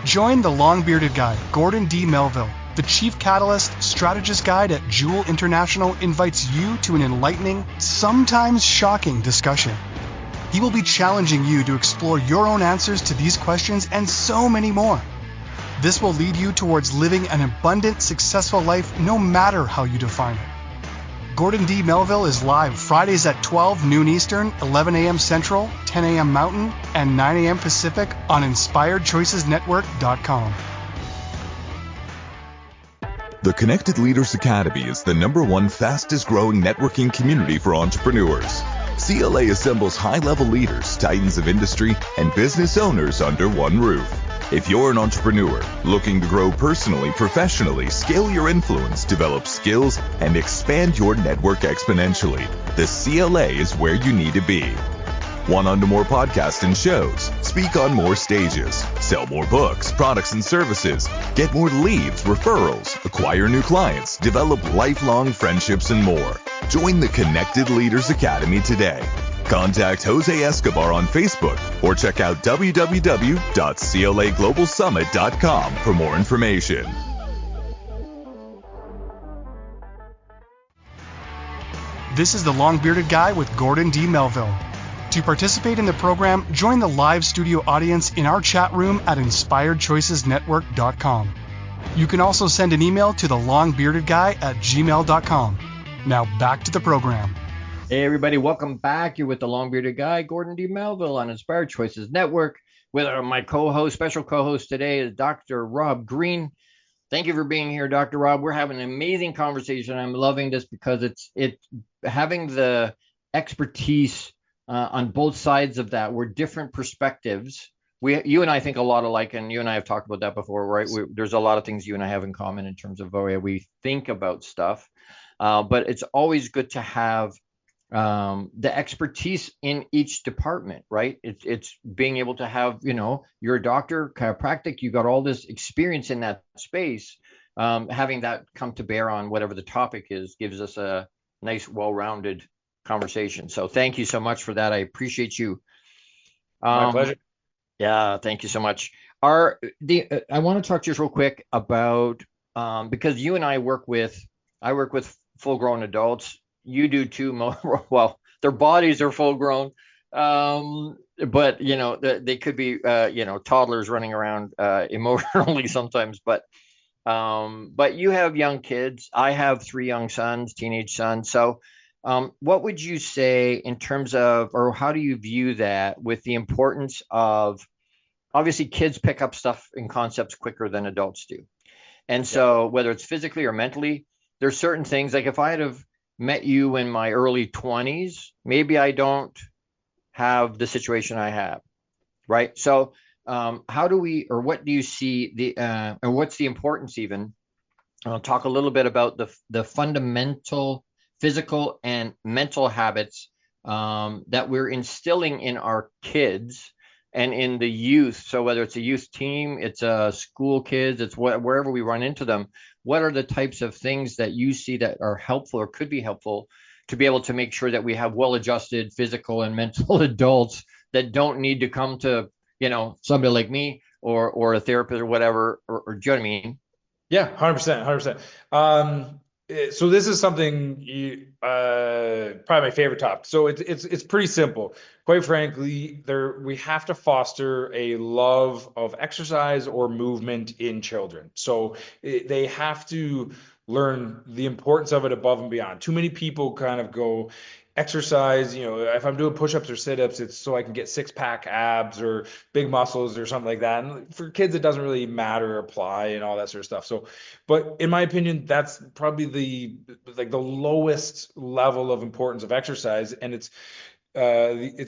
Speaker 1: Join the long-bearded guy, Gordon D. Melville. The Chief Catalyst Strategist Guide at Jewel International invites you to an enlightening, sometimes shocking discussion. He will be challenging you to explore your own answers to these questions and so many more. This will lead you towards living an abundant, successful life no matter how you define it. Gordon D. Melville is live Fridays at 12 noon Eastern, 11 a.m. Central, 10 a.m. Mountain, and 9 a.m. Pacific on InspiredChoicesNetwork.com.
Speaker 5: The Connected Leaders Academy is the #1 fastest growing networking community for entrepreneurs. CLA assembles high-level leaders, titans of industry, and business owners under one roof. If you're an entrepreneur looking to grow personally, professionally, scale your influence, develop skills, and expand your network exponentially, the CLA is where you need to be. Want on to more podcasts and shows, speak on more stages, sell more books, products, and services, get more leads, referrals, acquire new clients, develop lifelong friendships, and more. Join the Connected Leaders Academy today. Contact Jose Escobar on Facebook or check out www.claglobalsummit.com for more information.
Speaker 1: This is the long-bearded guy with Gordon D. Melville. To participate in the program, join the live studio audience in our chat room at InspiredChoicesNetwork.com. You can also send an email to thelongbeardedguy@gmail.com. Now back to the program.
Speaker 2: Hey everybody, welcome back. You're with the long-bearded guy, Gordon D. Melville on Inspired Choices Network. With my co-host, special co-host today is Dr. Rob Green. Thank you for being here, Dr. Rob. We're having an amazing conversation. I'm loving this because it's having the expertise on both sides of that. We're different perspectives. You and I think a lot alike, and you and I have talked about that before, right? There's a lot of things you and I have in common in terms of the way we think about stuff. But it's always good to have the expertise in each department, right? It's being able to have, you're a doctor, chiropractic, you got all this experience in that space. Having that come to bear on whatever the topic is gives us a nice, well-rounded conversation. So thank you so much for that. I appreciate you.
Speaker 3: My pleasure.
Speaker 2: Yeah, thank you so much. I want to talk to you real quick about because you and I work with full grown adults. You do too. Well, their bodies are full grown, but they could be toddlers running around emotionally sometimes. But you have young kids. I have three young sons, teenage sons. So, what would you say in terms of, or how do you view that with the importance of obviously kids pick up stuff and concepts quicker than adults do. And
Speaker 3: Yeah.
Speaker 2: so whether it's physically or mentally, there's certain things like if I had have met you in my early 20s, maybe I don't have the situation I have, right? So how do we, or what do you see or what's the importance even? I'll talk a little bit about the fundamental physical and mental habits that we're instilling in our kids and in the youth. So whether it's a youth team, it's school kids, it's wherever we run into them. What are the types of things that you see that are helpful or could be helpful to be able to make sure that we have well-adjusted physical and mental adults that don't need to come to somebody like me or a therapist or whatever, or do you know what I mean?
Speaker 3: Yeah, 100%, 100%. So this is something probably my favorite topic. So it's pretty simple. Quite frankly, we have to foster a love of exercise or movement in children. So they have to learn the importance of it above and beyond. Too many people kind of go exercise, if I'm doing push-ups or sit-ups, it's so I can get six-pack abs or big muscles or something like that. And for kids, it doesn't really matter or apply and all that sort of stuff. So, but in my opinion, that's probably the lowest level of importance of exercise. And it's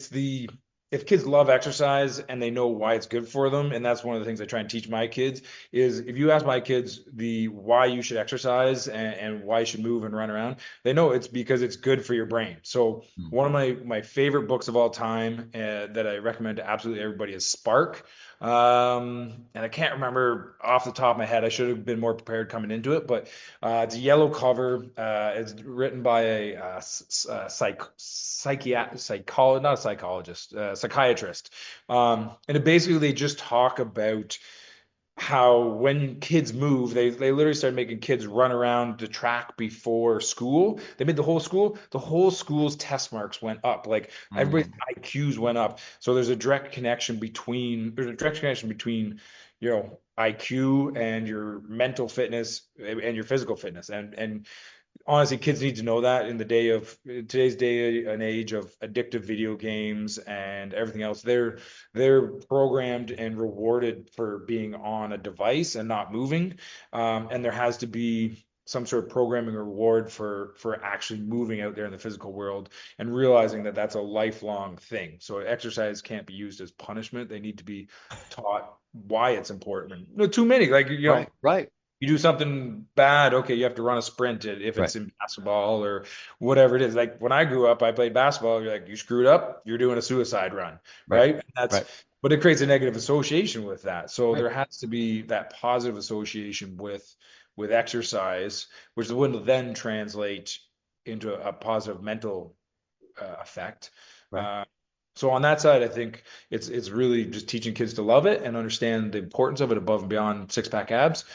Speaker 3: the if kids love exercise and they know why it's good for them, and that's one of the things I try and teach my kids, is if you ask my kids the why you should exercise and why you should move and run around, they know it's because it's good for your brain. So one of my favorite books of all time that I recommend to absolutely everybody is Spark. And I can't remember off the top of my head. I should have been more prepared coming into it, but it's a yellow cover. It's written by a not a psychologist, psychiatrist. And basically they just talk about how when kids move, they literally started making kids run around the track before school. They made the whole school's test marks went up. Like everybody's IQs went up. So there's a direct connection between IQ and your mental fitness and your physical fitness. And honestly, kids need to know that in today's day and age of addictive video games and everything else, they're programmed and rewarded for being on a device and not moving. And there has to be some sort of programming or reward for actually moving out there in the physical world and realizing that that's a lifelong thing. So exercise can't be used as punishment. They need to be taught why it's important. No, too many, like
Speaker 2: Right.
Speaker 3: you do something bad, okay, you have to run a sprint if it's in basketball or whatever it is. Like when I grew up, I played basketball. You're like, you screwed up, you're doing a suicide run, right? But it creates a negative association with that. So there has to be that positive association with exercise, which will then translate into a positive mental effect. So on that side, I think it's really just teaching kids to love it and understand the importance of it above and beyond six-pack abs.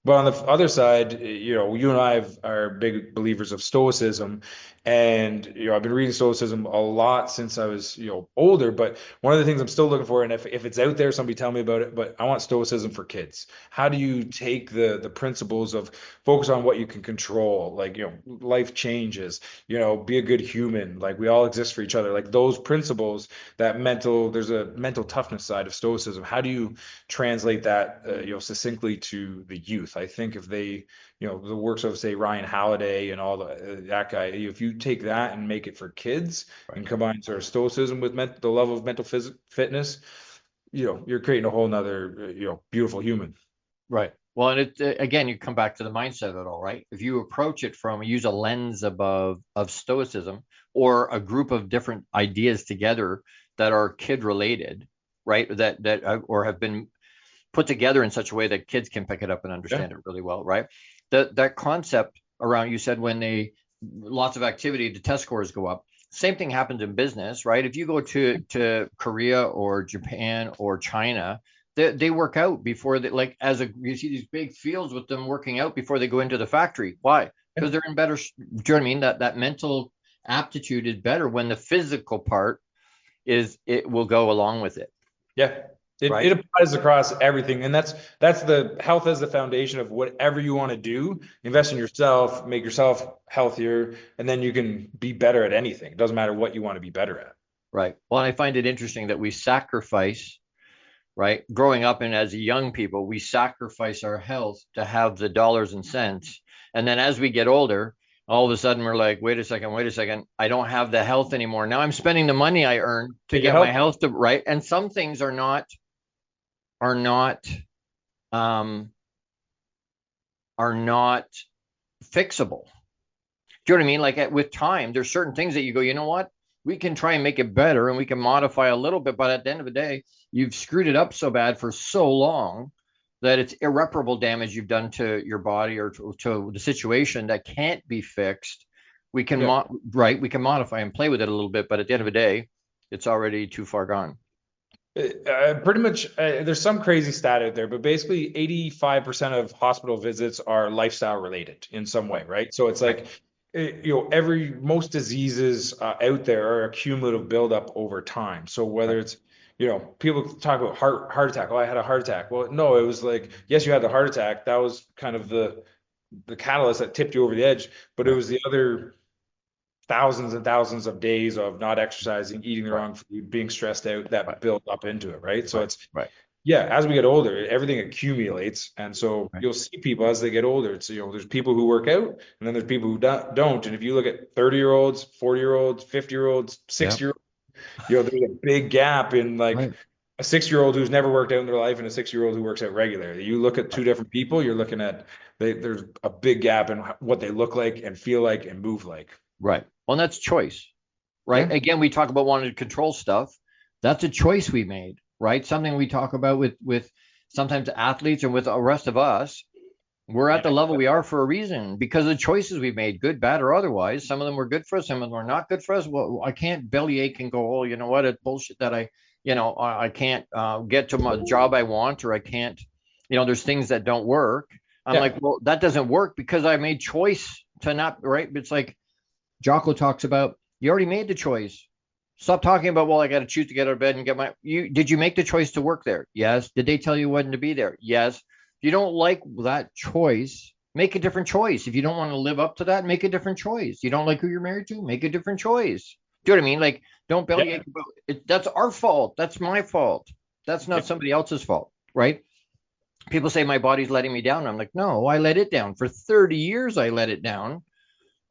Speaker 3: But on the other side, you and I are big believers of Stoicism, and I've been reading Stoicism a lot since I was older. But one of the things I'm still looking for, and if it's out there, somebody tell me about it. But I want Stoicism for kids. How do you take the principles of focus on what you can control, like life changes, be a good human, like we all exist for each other, like those principles, there's a mental toughness side of Stoicism. How do you translate that succinctly to the youth? I think if they, the works of say Ryan Halliday and all that guy, if you take that and make it for kids and combine sort of stoicism with the love of mental fitness, you're creating a whole nother, beautiful human.
Speaker 2: Right. Well, and again, you come back to the mindset of it all, right? If you approach it use a lens of stoicism or a group of different ideas together that are kid related, right? That or have been put together in such a way that kids can pick it up and understand it really well, right? That concept around, you said when lots of activity, the test scores go up. Same thing happens in business, right? If you go to Korea or Japan or China, they work out before they, like, you see these big fields with them working out before they go into the factory. Why? Because they're in better, do you know what I mean? That mental aptitude is better when the physical part it will go along with it.
Speaker 3: Yeah.
Speaker 2: Right?
Speaker 3: It applies across everything. And that's the health as the foundation of whatever you want to do. Invest in yourself, make yourself healthier, and then you can be better at anything. It doesn't matter what you want to be better at.
Speaker 2: Right. Well, I find it interesting that we sacrifice, right? Growing up and as young people, we sacrifice our health to have the dollars and cents. And then as we get older, all of a sudden we're like, wait a second, I don't have the health anymore. Now I'm spending the money I earned to get my health to right. And some things are not fixable. Do you know what I mean? Like with time, there's certain things that you go, you know what? We can try and make it better and we can modify a little bit, but at the end of the day, you've screwed it up so bad for so long that it's irreparable damage you've done to your body or to the situation that can't be fixed. We can we can modify and play with it a little bit, but at the end of the day, it's already too far gone.
Speaker 3: Pretty much, there's some crazy stat out there, but basically 85% of hospital visits are lifestyle related in some way, right? So it's like, most diseases out there are a cumulative buildup over time. So whether it's, people talk about heart attack. Oh, I had a heart attack. Well, no, it was like, yes, you had the heart attack. That was kind of the catalyst that tipped you over the edge, but it was the other thousands and thousands of days of not exercising, eating the wrong food, being stressed out that built up into it, right? So it's as we get older, everything accumulates, and so you'll see people as they get older. It's there's people who work out, and then there's people who don't. And if you look at 30-year-olds, 40-year-olds, 50-year-olds, 60-year-olds, there's a big gap in like a 6-year-old who's never worked out in their life and a 6-year-old who works out regularly. You look at two different people, you're looking at there's a big gap in what they look like and feel like and move like.
Speaker 2: Right. Well, that's choice, right? Yeah. Again, we talk about wanting to control stuff. That's a choice we made, right? Something we talk about with sometimes athletes and with the rest of us. We're at the level we are for a reason because of the choices we made, good, bad, or otherwise. Some of them were good for us, some of them were not good for us. Well, I can't bellyache and go, oh, you know what? It's bullshit that I can't get to my job I want, or I can't, there's things that don't work. I'm like, well, that doesn't work because I made choice to not, right? It's like, Jocko talks about, you already made the choice. Stop talking about, well, I got to choose to get out of bed and get did you make the choice to work there? Yes. Did they tell you when to be there? Yes. If you don't like that choice, make a different choice. If you don't want to live up to that, make a different choice. You don't like who you're married to, make a different choice. Do you know what I mean? Like, don't bellyache about it. That's our fault. That's my fault. That's not somebody else's fault, right? People say my body's letting me down. I'm like, no, I let it down. For 30 years, I let it down.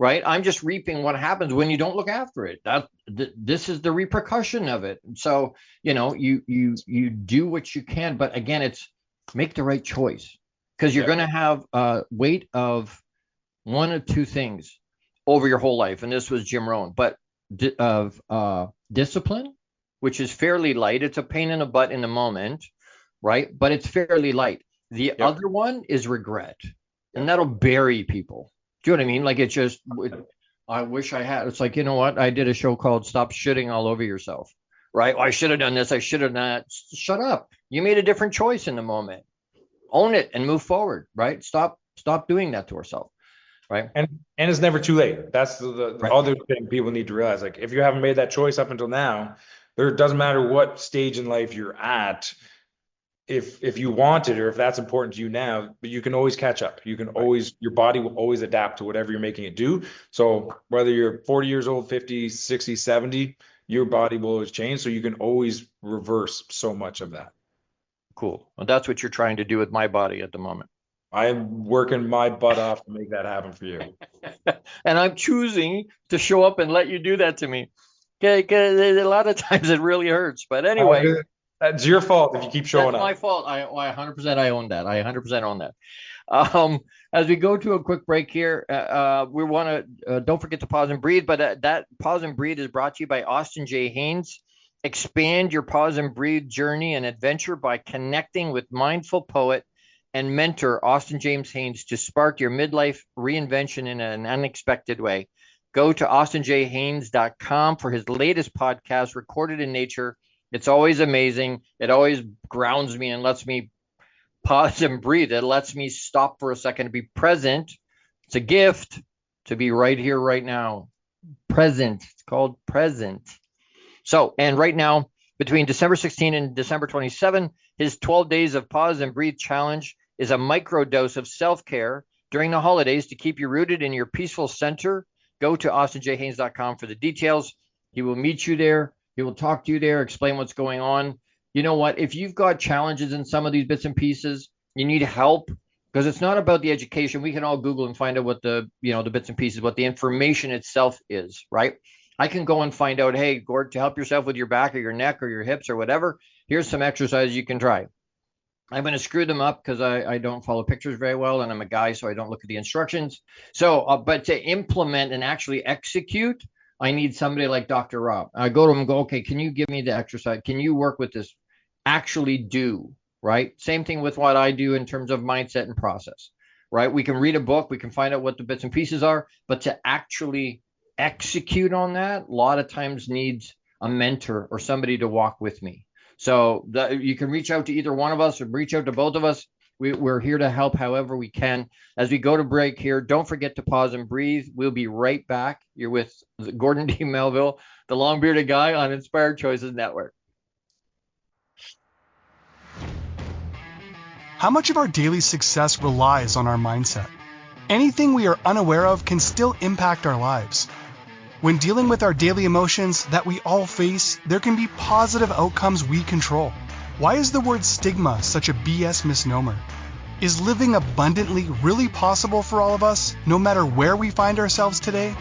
Speaker 2: Right. I'm just reaping what happens when you don't look after it. This is the repercussion of it. So, you do what you can. But again, it's make the right choice because you're going to have a weight of one of two things over your whole life. And this was Jim Rohn, but of discipline, which is fairly light. It's a pain in the butt in the moment. Right. But it's fairly light. The other one is regret, and that'll bury people. Do you know what I mean? Like, it's just, I wish I had. It's like, you know what? I did a show called Stop Shitting All Over Yourself, right? Oh, I should have done this. I should have not. Shut up. You made a different choice in the moment. Own it and move forward, right? Stop doing that to ourselves, right?
Speaker 3: And it's never too late. That's the other thing people need to realize. Like, if you haven't made that choice up until now, it doesn't matter what stage in life you're at. If you want it, or if that's important to you now, but you can always catch up. You can always, your body will always adapt to whatever you're making it do. So whether you're 40 years old, 50, 60, 70, your body will always change. So you can always reverse so much of that.
Speaker 2: Cool. Well, that's what you're trying to do with my body at the moment.
Speaker 3: I'm working my butt off to make that happen for you.
Speaker 2: And I'm choosing to show up and let you do that to me. Okay, a lot of times it really hurts. But anyway.
Speaker 3: That's your fault if you keep showing up.
Speaker 2: That's my fault. I 100% I own that. I 100% own that. As we go to a quick break here, we want to don't forget to pause and breathe. But that pause and breathe is brought to you by Austin J. Haynes. Expand your pause and breathe journey and adventure by connecting with mindful poet and mentor Austin James Haynes to spark your midlife reinvention in an unexpected way. Go to austinjhaynes.com for his latest podcast, Recorded in Nature. It's always amazing. It always grounds me and lets me pause and breathe. It lets me stop for a second to be present. It's a gift to be right here, right now. Present. It's called present. So, and right now, between December 16 and December 27, his 12 days of pause and breathe challenge is a micro dose of self-care during the holidays to keep you rooted in your peaceful center. Go to austinjhaynes.com for the details. He will meet you there. He will talk to you there, explain what's going on. You know what? If you've got challenges in some of these bits and pieces, you need help, because it's not about the education. We can all Google and find out what the bits and pieces, what the information itself is, right? I can go and find out, hey, Gord, to help yourself with your back or your neck or your hips or whatever, here's some exercises you can try. I'm going to screw them up because I don't follow pictures very well, and I'm a guy, so I don't look at the instructions. So, but to implement and actually execute, I need somebody like Dr. Rob. I go to him and go, okay, can you give me the exercise? Can you work with this? Actually do, right? Same thing with what I do in terms of mindset and process, right? We can read a book, we can find out what the bits and pieces are, but to actually execute on that, a lot of times needs a mentor or somebody to walk with me. So you can reach out to either one of us or reach out to both of us. We're here to help however we can. As we go to break here, don't forget to pause and breathe. We'll be right back. You're with Gordon D. Melville, the long-bearded guy on Inspired Choices Network.
Speaker 1: How much of our daily success relies on our mindset? Anything we are unaware of can still impact our lives. When dealing with our daily emotions that we all face, there can be positive outcomes we control. Why is the word stigma such a BS misnomer? Is living abundantly really possible for all of us, no matter where we find ourselves today?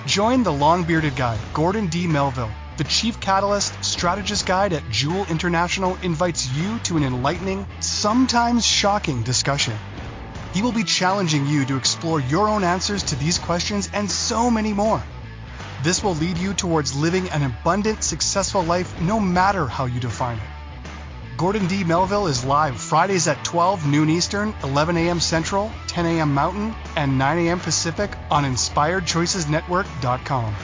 Speaker 1: Join the long-bearded guy, Gordon D. Melville. The Chief Catalyst Strategist Guide at Jewel International invites you to an enlightening, sometimes shocking discussion. He will be challenging you to explore your own answers to these questions and so many more. This will lead you towards living an abundant, successful life no matter how you define it. Gordon D. Melville is live Fridays at 12 noon Eastern, 11 a.m. Central, 10 a.m. Mountain, and 9 a.m. Pacific on InspiredChoicesNetwork.com.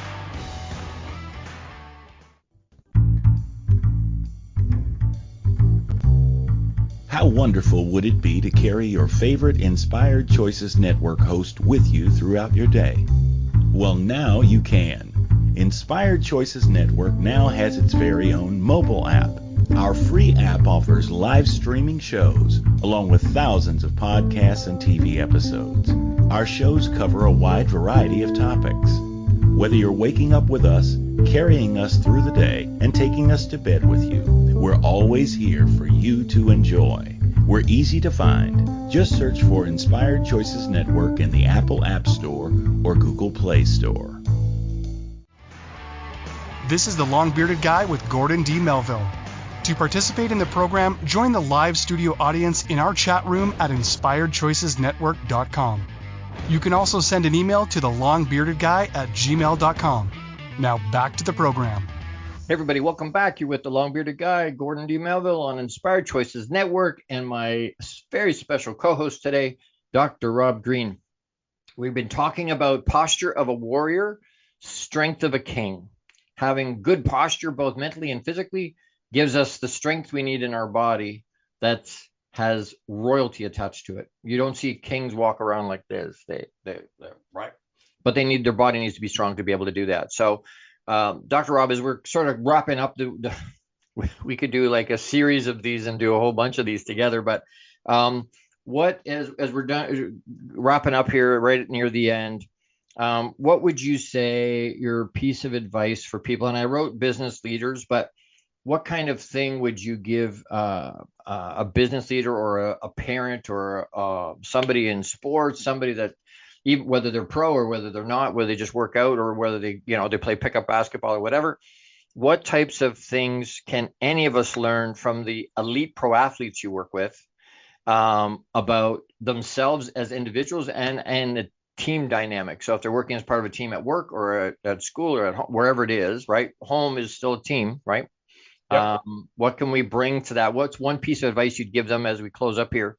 Speaker 6: How wonderful would it be to carry your favorite Inspired Choices Network host with you throughout your day? Well, now you can. Inspired Choices Network now has its very own mobile app. Our free app offers live streaming shows, along with thousands of podcasts and TV episodes. Our shows cover a wide variety of topics. Whether you're waking up with us, carrying us through the day, and taking us to bed with you, we're always here for you to enjoy. We're easy to find. Just search for Inspired Choices Network in the Apple App Store or Google Play Store.
Speaker 1: This is the long-bearded guy with Gordon D. Melville. To participate in the program, join the live studio audience in our chat room at InspiredChoicesNetwork.com. You can also send an email to thelongbeardedguy@gmail.com. Now back to the program.
Speaker 2: Hey everybody, welcome back. You're with the long-bearded guy, Gordon D. Melville on Inspired Choices Network, and my very special co-host today, Dr. Rob Green. We've been talking about posture of a warrior, strength of a king. Having good posture, both mentally and physically, gives us the strength we need in our body that has royalty attached to it. You don't see kings walk around like this. They're right, but their body needs to be strong to be able to do that. So, Dr. Rob, as we're sort of wrapping up, we could do like a series of these and do a whole bunch of these together. But as we're done wrapping up here, right near the end, what would you say your piece of advice for people? And I wrote business leaders, but what kind of thing would you give a business leader or a parent or somebody in sports, somebody that, even whether they're pro or whether they're not, whether they just work out or whether they play pickup basketball or whatever, what types of things can any of us learn from the elite pro athletes you work with about themselves as individuals and the team dynamic? So if they're working as part of a team at work or at school or at home, wherever it is, right? Home is still a team, right? Yep. What can we bring to that? What's one piece of advice you'd give them as we close up here?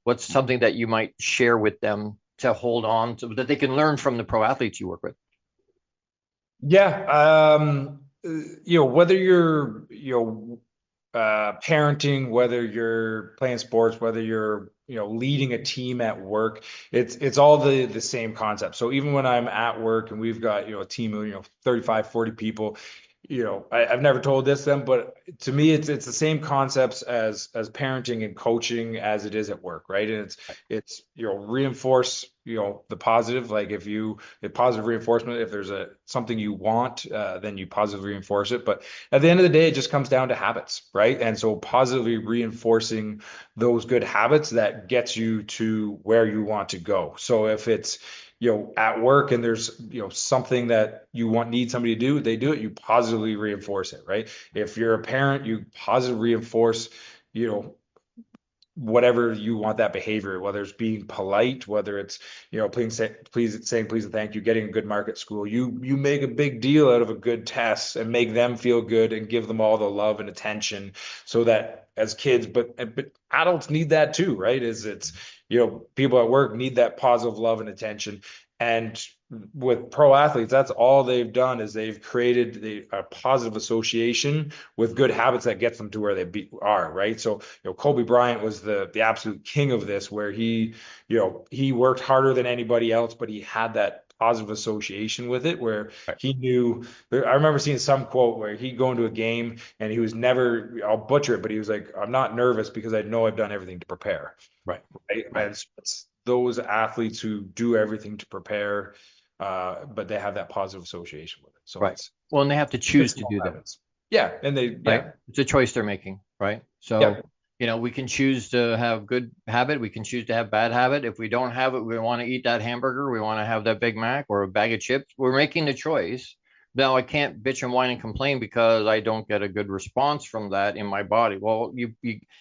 Speaker 2: What's something that you might share with them to hold on to, that they can learn from the pro athletes you work with?
Speaker 3: Yeah. Whether you're, parenting, whether you're playing sports, whether you're, leading a team at work, it's all the same concept. So even when I'm at work and we've got, a team of, 35, 40 people, I've never told this to them, but to me, it's the same concepts as parenting and coaching as it is at work, right? And it's reinforce, the positive. Like if positive reinforcement, if there's something you want, then you positively reinforce it. But at the end of the day, it just comes down to habits, right? And so positively reinforcing those good habits that gets you to where you want to go. So if it's at work and there's, something that need somebody to do, they do it, you positively reinforce it, right? If you're a parent, you positively reinforce, you know, whatever you want that behavior, whether it's being polite, whether it's, saying please and thank you, getting a good mark at school. You make a big deal out of a good test and make them feel good and give them all the love and attention so that as kids, but adults need that too, right? It's people at work need that positive love and attention. And with pro athletes, that's all they've done is they've created a positive association with good habits that gets them to where are, right? So, Kobe Bryant was the absolute king of this, where he worked harder than anybody else, but he had that positive association with it, where he knew. I remember seeing some quote where he'd go into a game and he was never, I'll butcher it, but he was like, I'm not nervous because I know I've done everything to prepare.
Speaker 2: Right.
Speaker 3: Right. And it's those athletes who do everything to prepare, but they have that positive association with it. So
Speaker 2: Right.
Speaker 3: it's
Speaker 2: Well, and they have to choose to
Speaker 3: small
Speaker 2: do that.
Speaker 3: habits. Yeah. And
Speaker 2: Right. It's a choice they're making, right? So,
Speaker 3: Yeah.
Speaker 2: we can choose to have good habit. We can choose to have bad habit. If we don't have it, we want to eat that hamburger. We want to have that Big Mac or a bag of chips. We're making the choice. Now, I can't bitch and whine and complain because I don't get a good response from that in my body. Well,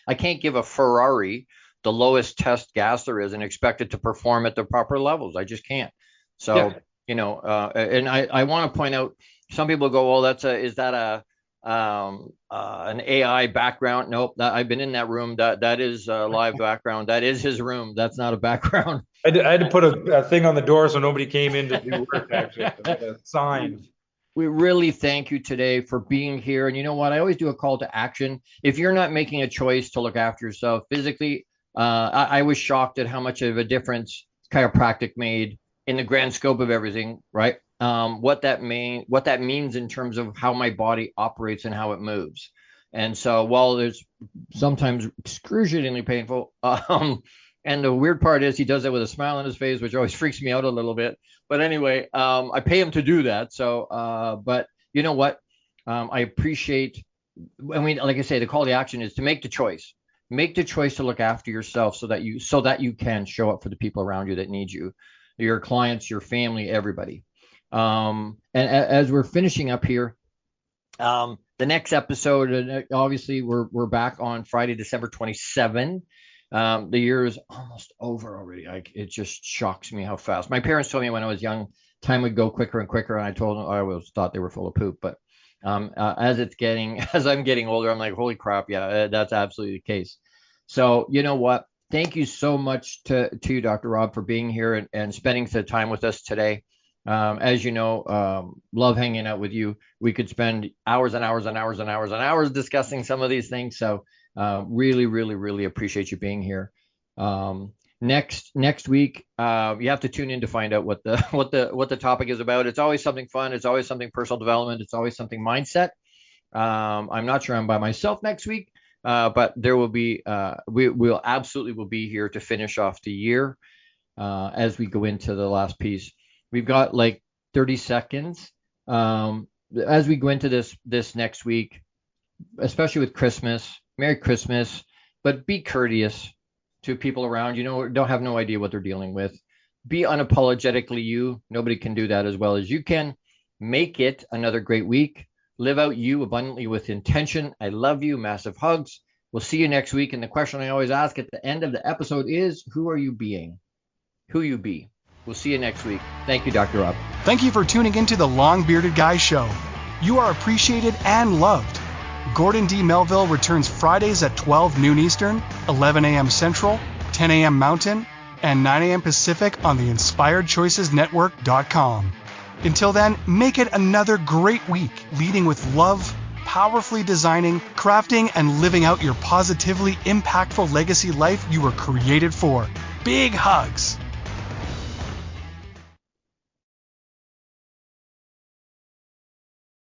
Speaker 2: I can't give a Ferrari the lowest test gas there is and expect it to perform at the proper levels. I just can't. So, and I want to point out, some people go, well, is that an AI background? Nope. I've been in that room. That is a live background. That is his room. That's not a background.
Speaker 3: I had to put a thing on the door so nobody came in to do work, actually. A sign.
Speaker 2: We really thank you today for being here. And you know what? I always do a call to action. If you're not making a choice to look after yourself physically, I was shocked at how much of a difference chiropractic made in the grand scope of everything, right? What that means in terms of how my body operates and how it moves. And so while there's sometimes excruciatingly painful, and the weird part is he does that with a smile on his face, which always freaks me out a little bit. But anyway, I pay him to do that. So, but you know what? I appreciate, like I say, the call to action is to make the choice. Make the choice to look after yourself so that you can show up for the people around you that need you, your clients, your family, everybody. And as we're finishing up here, the next episode, obviously we're back on Friday, December 27. The year is almost over already. It just shocks me how fast. My parents told me when I was young, time would go quicker and quicker, and I told them I always thought they were full of poop. But as I'm getting older, I'm like, holy crap, yeah, that's absolutely the case. So you know what? Thank you so much to you, Dr. Rob, for being here and spending some time with us today. As you know, love hanging out with you. We could spend hours and hours and hours and hours and hours discussing some of these things. So really, really, really appreciate you being here. Next week, you have to tune in to find out what the topic is about. It's always something fun. It's always something personal development. It's always something mindset. I'm not sure I'm by myself next week, but there will be. We'll absolutely will be here to finish off the year as we go into the last piece. We've got like 30 seconds as we go into this next week, especially with Christmas. Merry Christmas, but be courteous to people around you. Don't have no idea what they're dealing with. Be unapologetically you. Nobody can do that as well as you can. Make it another great week. Live out you abundantly with intention. I love you. Massive hugs. We'll see you next week. And the question I always ask at the end of the episode is, who are you being? Who you be? We'll see you next week. Thank you, Dr. Rob.
Speaker 1: Thank you for tuning into the Long Bearded Guy Show. You are appreciated and loved. Gordon D. Melville returns Fridays at 12 noon Eastern, 11 a.m. Central, 10 a.m. Mountain, and 9 a.m. Pacific on the InspiredChoicesNetwork.com. Until then, make it another great week, leading with love, powerfully designing, crafting, and living out your positively impactful legacy life you were created for. Big hugs!